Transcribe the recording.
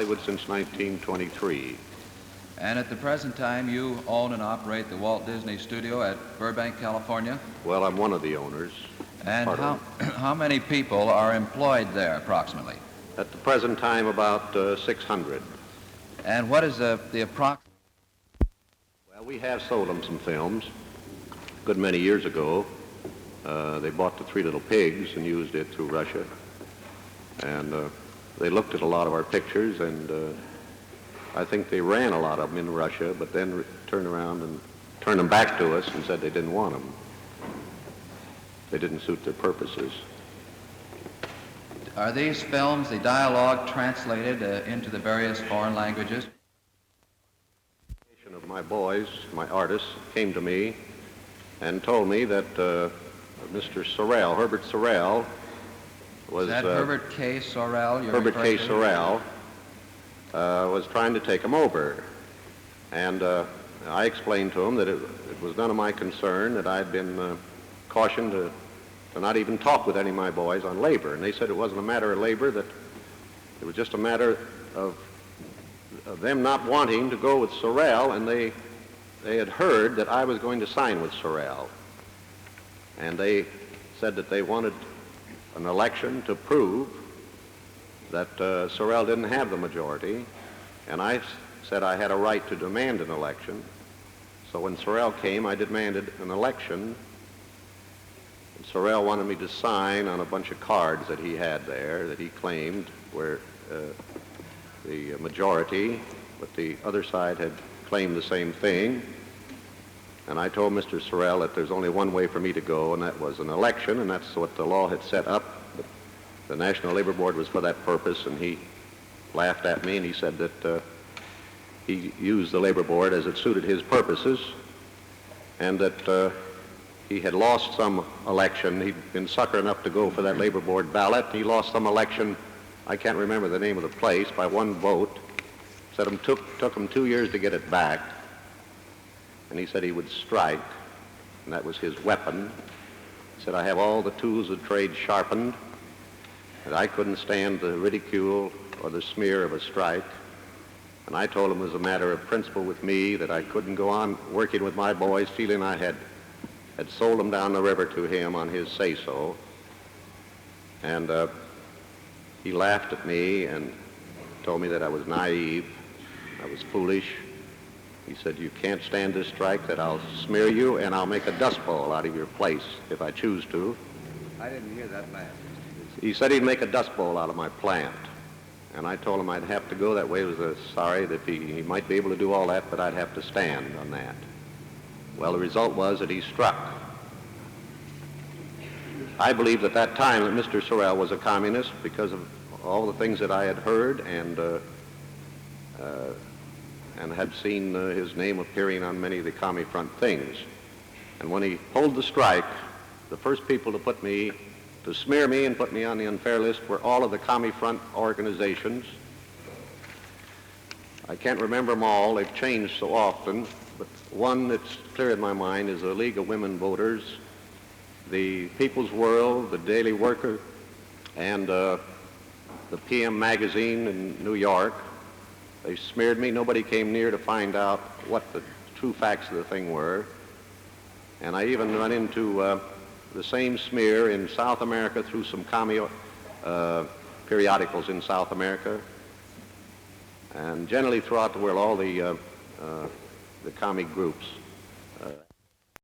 Hollywood since 1923. And at the present time, you own and operate the Walt Disney Studio at Burbank, California? Well, I'm one of the owners. And how many people are employed there, approximately? At the present time, about 600. And what is the approximate? Well, we have sold them some films a good many years ago. They bought the Three Little Pigs and used it through Russia. And they looked at a lot of our pictures, and I think they ran a lot of them in Russia, but then turned around and turned them back to us and said they didn't want them. They didn't suit their purposes. Are these films, the dialogue, translated into the various foreign languages? Of my boys, my artists, came to me and told me that Mr. Sorrell, Herbert Sorrell, was... Is that Herbert K. Sorrell you're Herbert K. referring to? Sorrell was trying to take them over. And I explained to him that it was none of my concern, that I'd been cautioned to not even talk with any of my boys on labor. And they said it wasn't a matter of labor, that it was just a matter of them not wanting to go with Sorrell, and they had heard that I was going to sign with Sorrell. And they said that they wanted an election to prove that Sorrell didn't have the majority, and I said I had a right to demand an election. So when Sorrell came, I demanded an election. And Sorrell wanted me to sign on a bunch of cards that he had there that he claimed were the majority, but the other side had claimed the same thing. And I told Mr. Sorrell that there's only one way for me to go, and that was an election, and that's what the law had set up. But the National Labor Board was for that purpose, and he laughed at me, and he said that he used the Labor Board as it suited his purposes, and that he had lost some election. He'd been sucker enough to go for that Labor Board ballot. He lost some election, I can't remember the name of the place, by one vote. Said it took him 2 years to get it back. And he said he would strike, and that was his weapon. He said, I have all the tools of trade sharpened, and I couldn't stand the ridicule or the smear of a strike. And I told him it was a matter of principle with me that I couldn't go on working with my boys, feeling I had sold them down the river to him on his say-so. And he laughed at me and told me that I was naive, I was foolish. He said, you can't stand this strike, that I'll smear you and I'll make a dust bowl out of your place if I choose to. I didn't hear that last. He said he'd make a dust bowl out of my plant. And I told him I'd have to go that way. I was sorry that he might be able to do all that, but I'd have to stand on that. Well, the result was that he struck. I believed at that time that Mr. Sorrell was a communist because of all the things that I had heard and had seen his name appearing on many of the Commie Front things. And when he pulled the strike, the first people to smear me and put me on the unfair list were all of the Commie Front organizations. I can't remember them all, they've changed so often, but one that's clear in my mind is the League of Women Voters, the People's World, the Daily Worker, and the PM magazine in New York. They smeared me. Nobody came near to find out what the true facts of the thing were. And I even run into the same smear in South America through some commie periodicals in South America. And generally throughout the world, all the commie groups